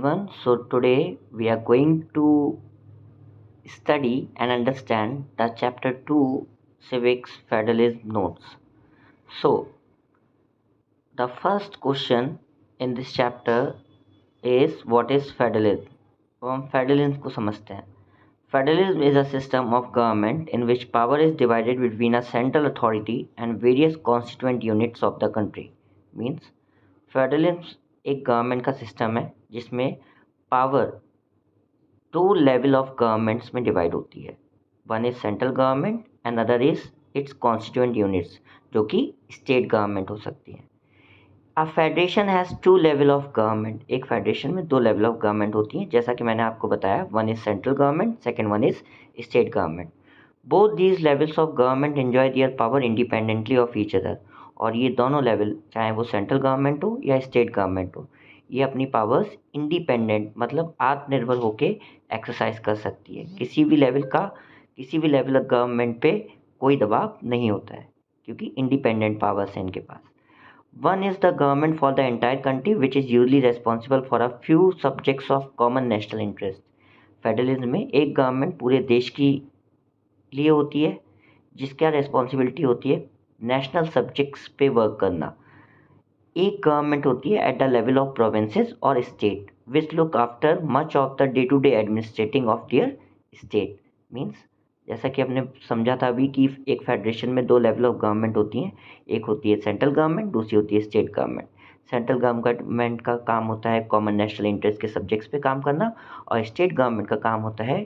everyone. So today we are going to study and understand the chapter 2 Civics Federalism Notes. So the first question in this chapter is what is federalism? तो हम federalism को समझते हैं. Federalism is a system of government in which power is divided between a central authority and various constituent units of the country. Means federalism एक government का system है जिसमें power दो लेवल ऑफ गवर्नमेंट्स में divide होती है. One is central government and other is its constituent units जो कि स्टेट गवर्नमेंट हो सकती है. A federation has two level of government. एक फेडरेशन में दो लेवल ऑफ गवर्नमेंट होती हैं जैसा कि मैंने आपको बताया. One is central government, second one is state government. Both these levels of government enjoy their power independently of each other. और ये दोनों लेवल चाहे वो सेंट्रल गवर्नमेंट हो या स्टेट गवर्नमेंट हो, ये अपनी पावर्स इंडिपेंडेंट मतलब आत्मनिर्भर होके एक्सरसाइज कर सकती है. किसी भी लेवल ऑफ गवर्नमेंट पे कोई दबाव नहीं होता है क्योंकि इंडिपेंडेंट पावर्स हैं इनके पास. One is the government for the entire country which is usually responsible for a few subjects of common national interest. Federalism में एक गवर्नमेंट पूरे देश की लिए होती है जिसका रेस्पॉन्सिबिलिटी होती है नेशनल सब्जेक्ट्स पे वर्क करना. एक गवर्नमेंट होती है at the level of provinces और state which look after much of the day to day administrating of their state. Means जैसा कि हमने समझा था अभी कि एक फेडरेशन में दो लेवल ऑफ गवर्नमेंट होती हैं. एक होती है सेंट्रल गवर्नमेंट, दूसरी होती है स्टेट गवर्नमेंट. सेंट्रल गवर्नमेंट का काम होता है कॉमन नेशनल इंटरेस्ट के सब्जेक्ट्स पे काम करना और स्टेट गवर्नमेंट का काम होता है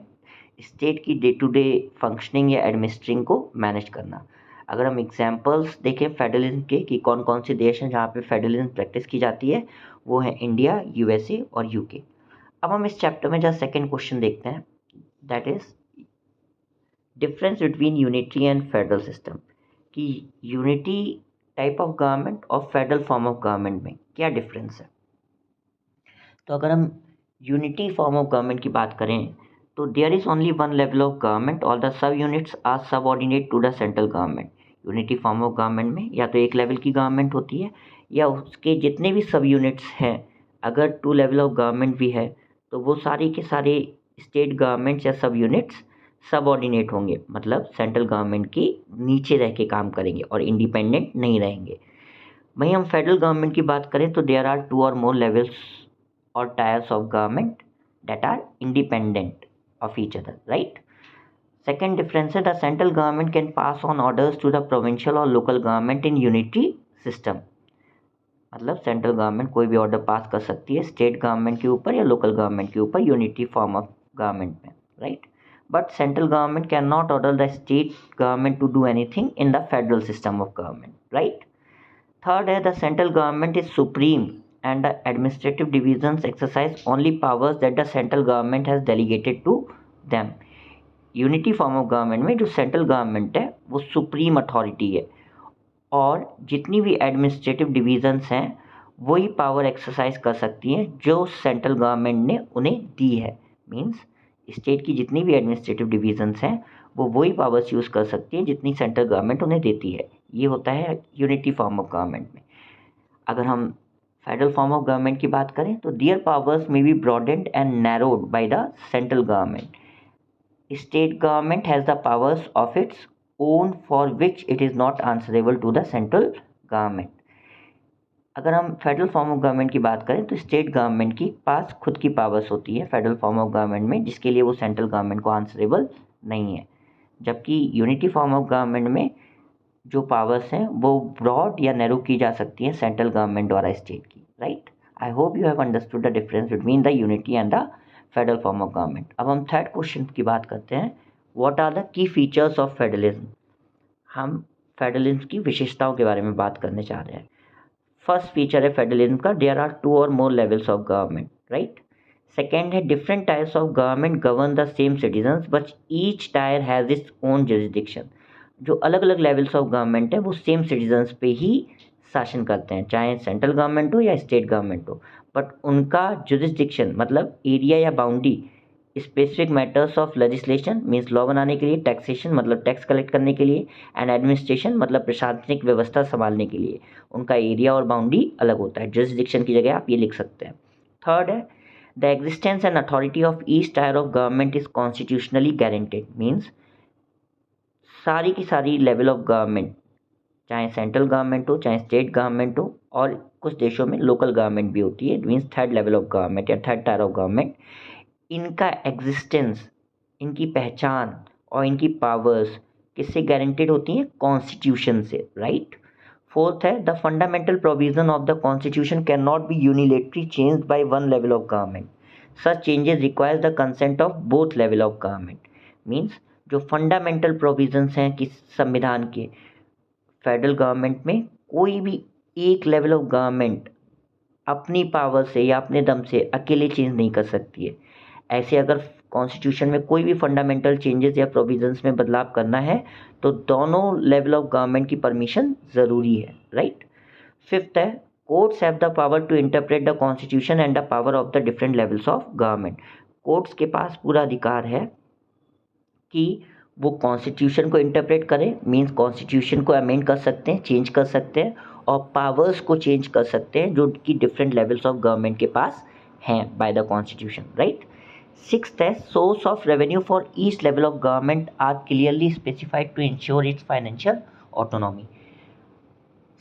स्टेट की डे टू डे फंक्शनिंग या एडमिनिस्ट्रिंग को मैनेज करना. अगर हम एग्जांपल्स देखें फेडरलिज्म के कि कौन कौन से देश हैं जहाँ पे फेडरलिज्म प्रैक्टिस की जाती है, वो है इंडिया, यूएसए और यूके. अब हम इस चैप्टर में जहाँ सेकेंड क्वेश्चन देखते हैं, that is difference between unitary and federal system. कि यूनिटी टाइप ऑफ गवर्नमेंट और फेडरल फॉर्म ऑफ गवर्नमेंट में क्या डिफरेंस है. तो अगर हम यूनिटी फॉर्म ऑफ गवर्नमेंट की बात करें तो there is only one level of government. All the sub units are subordinate to the central government. Unity form of government में या तो एक लेवल की गवर्नमेंट होती है या उसके जितने भी सब यूनिट्स हैं, अगर टू लेवल ऑफ गवर्नमेंट भी है तो वो सारे के सारे स्टेट गवर्नमेंट्स या सब यूनिट्स सबऑर्डिनेट होंगे, मतलब सेंट्रल गवर्नमेंट की नीचे रह के काम करेंगे और इंडिपेंडेंट नहीं रहेंगे. वहीं हम फेडरल गवर्नमेंट की बात करें तो देयर आर टू और मोर लेवल्स और tiers of government that are independent of each other, right? Second difference है the central government can pass on orders to the provincial or local government in unity system. मतलब central government कोई भी order pass कर सकती है state government के ऊपर या लोकल गवर्नमेंट के ऊपर यूनिटी फॉर्म ऑफ गवर्नमेंट में, right? But central government can not order the state government to do anything in the federal system of government, right? Third है the central government is supreme and the administrative divisions exercise only powers that the central government has delegated to them. Unity form of government में जो central government है वो supreme authority है और जितनी भी administrative divisions हैं वही पावर एक्सरसाइज कर सकती हैं जो सेंट्रल गवर्नमेंट ने उन्हें दी है. मींस स्टेट की जितनी भी एडमिनिस्ट्रेटिव डिविजन्स हैं वो वही पावर्स यूज़ कर सकती हैं जितनी सेंट्रल गवर्नमेंट उन्हें देती है. ये होता है यूनिटी फॉर्म ऑफ गवर्नमेंट में. अगर हम फेडरल फॉर्म ऑफ गवर्नमेंट की बात करें तो there powers may be broadened and narrowed by the central government. State government has the powers of its own for which it is not answerable to the central government. अगर हम federal form of government की बात करें तो state government की पास खुद की powers होती है फेडरल फॉर्म ऑफ गवर्नमेंट में जिसके लिए वो सेंट्रल गवर्नमेंट को आंसरेबल नहीं है. जबकि यूनिटी फॉर्म ऑफ गवर्नमेंट में जो पावर्स हैं वो ब्रॉड या नैरो की जा सकती हैं सेंट्रल गवर्नमेंट द्वारा स्टेट की, right? I hope you have understood the difference between the unity and the federal form of government. अब हम थर्ड क्वेश्चन की बात करते हैं, what are the key features of federalism. हम फेडरलिज्म की विशेषताओं के बारे में बात करने जा रहे हैं. फर्स्ट फीचर है फेडरलिज्म का, देयर आर टू और more levels of government, right? Second है different tiers of government govern the same citizens but each tier has its own jurisdiction. जो अलग अलग लेवल्स ऑफ गवर्नमेंट है वो सेम सिटीजन्स पे ही शासन करते हैं, चाहे सेंट्रल गवर्नमेंट हो या स्टेट गवर्नमेंट हो, बट उनका जुरिसडिक्शन मतलब एरिया या boundary specific matters of legislation means law बनाने के लिए, टैक्सेशन मतलब टैक्स कलेक्ट करने के लिए, एंड एडमिनिस्ट्रेशन मतलब प्रशासनिक व्यवस्था संभालने के लिए उनका एरिया और बाउंड्री अलग होता है. जुरिसडिक्शन की जगह आप ये लिख सकते हैं. थर्ड है the existence and authority of each tyre of government is constitutionally guaranteed. Means सारी की सारी लेवल ऑफ गवर्नमेंट, चाहे सेंट्रल गवर्नमेंट हो चाहे स्टेट गवर्नमेंट हो, और कुछ देशों में लोकल गवर्नमेंट भी होती है, means third level of government या थर्ड टायर ऑफ गवर्नमेंट, इनका एग्जिस्टेंस, इनकी पहचान और इनकी पावर्स किससे गारंटेड होती हैं? कॉन्स्टिट्यूशन से, राइट। फोर्थ है the fundamental provision of the constitution can not be unilaterally changed by one level of government, such changes requires the consent of both level of government. Means जो fundamental provisions हैं किस संविधान के, federal government में कोई भी एक level of government अपनी पावर से या अपने दम से अकेले चेंज नहीं कर सकती है। ऐसे अगर कॉन्स्टिट्यूशन में कोई भी फंडामेंटल चेंजेस या प्रोविजंस में बदलाव करना है तो दोनों लेवल ऑफ गवर्नमेंट की परमिशन ज़रूरी है, राइट। फिफ्थ है courts have the power to interpret the constitution and the power of the different levels of government. Courts के पास पूरा अधिकार है कि वो कॉन्स्टिट्यूशन को इंटरप्रेट करें, मीन्स कॉन्स्टिट्यूशन को अमेंड कर सकते हैं, चेंज कर सकते हैं, और पावर्स को चेंज कर सकते हैं जो कि डिफरेंट लेवल्स ऑफ गवर्नमेंट के पास हैं by the constitution, right. Sixth है source of revenue for each level of government are clearly specified to ensure its financial autonomy.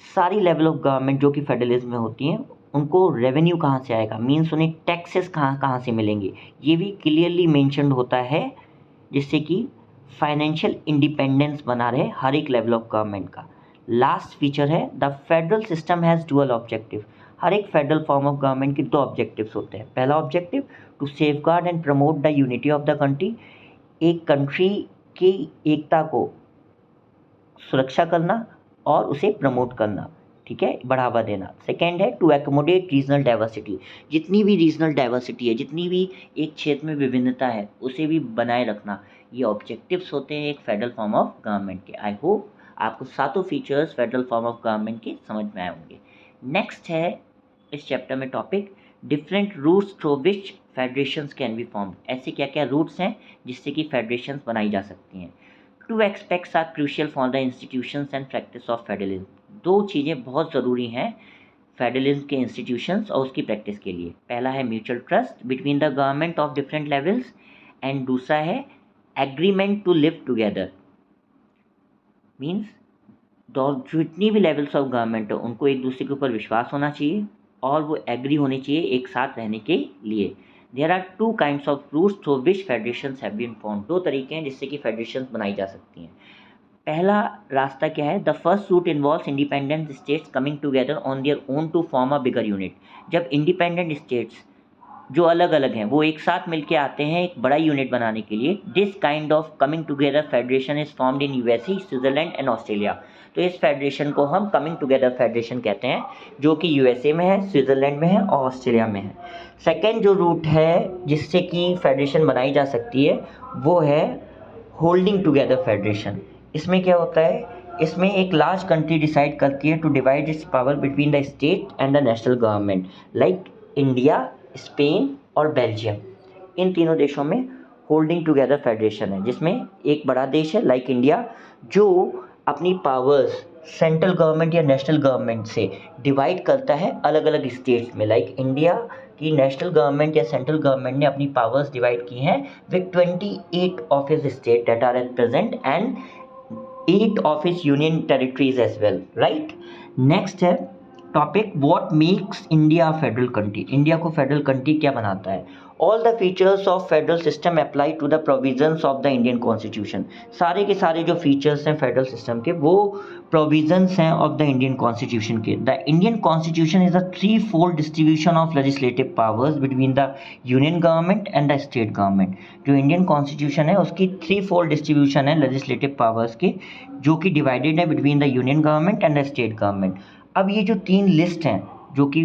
सारी लेवल ऑफ गवर्नमेंट जो कि फेडरलिज्म में होती हैं उनको रेवेन्यू कहाँ से आएगा, मीन्स उन्हें टैक्सेस कहाँ कहाँ से मिलेंगे, ये भी क्लियरली मेंशन्ड होता है, जिससे कि फाइनेंशियल इंडिपेंडेंस बना रहे हर एक लेवल ऑफ गवर्नमेंट का। लास्ट फीचर है the federal system has dual objective. हर एक फेडरल फॉर्म ऑफ गवर्नमेंट के दो ऑब्जेक्टिव्स होते हैं। पहला objective to safeguard and promote the unity of the country, एक कंट्री की एकता को सुरक्षा करना और उसे प्रमोट करना, ठीक है, बढ़ावा देना। सेकेंड है टू एकोमोडेट रीजनल डाइवर्सिटी, जितनी भी रीजनल डाइवर्सिटी है, जितनी भी एक क्षेत्र में विभिन्नता है उसे भी बनाए रखना। ये ऑब्जेक्टिव्स होते हैं एक फेडरल फॉर्म ऑफ गवर्नमेंट के। आई होप आपको सातों features federal form of government के समझ में आए होंगे। नेक्स्ट है इस चैप्टर में topic different routes through which federations can be formed. ऐसे क्या क्या रूट्स हैं जिससे कि फेडरेशंस बनाई जा सकती हैं। Two aspects are crucial for the institutions and practice of federalism. दो चीज़ें बहुत ज़रूरी हैं फेडरलिज्म के इंस्टीट्यूशंस और उसकी प्रैक्टिस के लिए। पहला है mutual trust between the government of different levels, and दूसरा है agreement to live together. Means जितनी भी लेवल्स ऑफ गवर्नमेंट हो उनको एक दूसरे के ऊपर विश्वास होना चाहिए और वो एग्री होनी चाहिए एक साथ रहने के लिए। There are two kinds of routes through which federations have been formed. दो तरीके हैं जिससे कि फेडरेशंस बनाई जा सकती हैं। पहला रास्ता क्या है, the first route involves independent states coming together on their own to form a bigger unit. जब इंडिपेंडेंट स्टेट्स जो अलग अलग हैं वो एक साथ मिलकर आते हैं एक बड़ा यूनिट बनाने के लिए, this kind of coming together federation is formed in USA, Switzerland and Australia. तो इस फेडरेशन को हम कमिंग टुगेदर फेडरेशन कहते हैं, जो कि यूएसए में है, स्विट्जरलैंड में है और ऑस्ट्रेलिया में है। सेकेंड जो रूट है जिससे कि फेडरेशन बनाई जा सकती है वो है होल्डिंग टुगेदर फेडरेशन। इसमें क्या होता है, इसमें एक लार्ज कंट्री डिसाइड करती है to divide its power between the state and the national government, like India, Spain और बेल्जियम। इन तीनों देशों में होल्डिंग टुगेदर फेडरेशन है, जिसमें एक बड़ा देश है लाइक इंडिया जो अपनी पावर्स सेंट्रल गवर्नमेंट या नेशनल गवर्नमेंट से डिवाइड करता है अलग अलग स्टेट्स में। लाइक इंडिया की नेशनल गवर्नमेंट या सेंट्रल गवर्नमेंट ने अपनी पावर्स डिवाइड की हैं with 28 of his state that are at present and 8 of its union territories as well, right? Next है topic what makes India federal country. India को federal country क्या बनाता है। All the features of federal system apply to the provisions of the Indian constitution. सारे के सारे जो features हैं फेडरल सिस्टम के वो प्रोविजंस हैं ऑफ द इंडियन कॉन्स्टिट्यूशन के। The Indian constitution is a three fold distribution of legislative powers between the union government and the state government. जो इंडियन कॉन्स्टिट्यूशन है उसकी थ्री फोल्ड डिस्ट्रीब्यूशन है legislative powers के, जो कि divided है between the union government and the state government. अब ये जो तीन लिस्ट हैं जो कि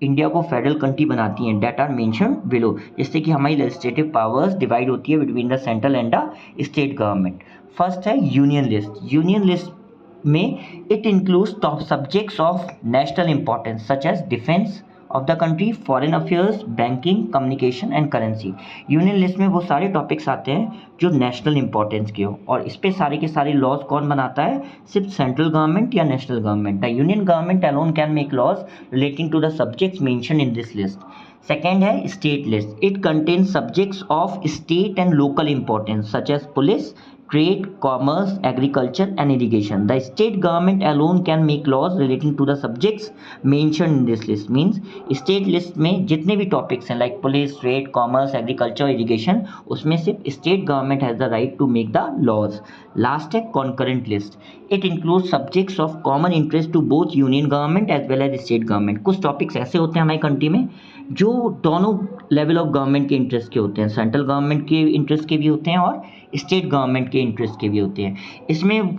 इंडिया को फेडरल कंट्री बनाती हैं डेट आर मेंशन्ड बिलो, जिससे कि हमारी लेजिस्लेटिव पावर्स डिवाइड होती है between the central and the state government. First है यूनियन लिस्ट। यूनियन लिस्ट में it includes top subjects of national importance such as defence of the country, foreign affairs, banking, communication and currency. Union list में वो सारे topics आते हैं जो national importance के हो, और इस पे सारे के सारे लॉज कौन बनाता है? सिर्फ सेंट्रल गवर्नमेंट या national government. The union government alone can make laws relating to the subjects mention in this list. Second है state list. It contains subjects of state and local importance such as police, trade, commerce, agriculture and irrigation. The state government alone can make laws relating to the subjects mentioned in this list. Means state list में जितने भी topics हैं like police, trade, commerce, agriculture, irrigation, उसमें सिर्फ state government has the right to make the laws. Last है concurrent list. It includes subjects of common interest to both union government as well as state government. कुछ topics ऐसे होते हैं हमारी country में जो दोनों लेवल ऑफ गवर्नमेंट के इंटरेस्ट के होते हैं, सेंट्रल गवर्नमेंट के इंटरेस्ट के भी होते हैं और स्टेट गवर्नमेंट के इंटरेस्ट के भी होते हैं। इसमें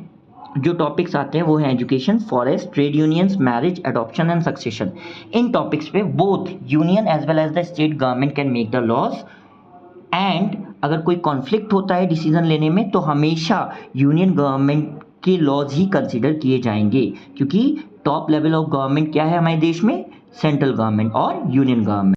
जो टॉपिक्स आते हैं वो हैं education, forest, trade unions, marriage, adoption and succession. In topics पे both union as well as the state government can make the laws, and अगर कोई कॉन्फ्लिक्ट होता है डिसीजन लेने में तो हमेशा यूनियन गवर्नमेंट के लॉज ही कंसिडर किए जाएंगे, क्योंकि टॉप लेवल ऑफ गवर्नमेंट क्या है हमारे देश में? सेंट्रल गवर्नमेंट और यूनियन गवर्नमेंट।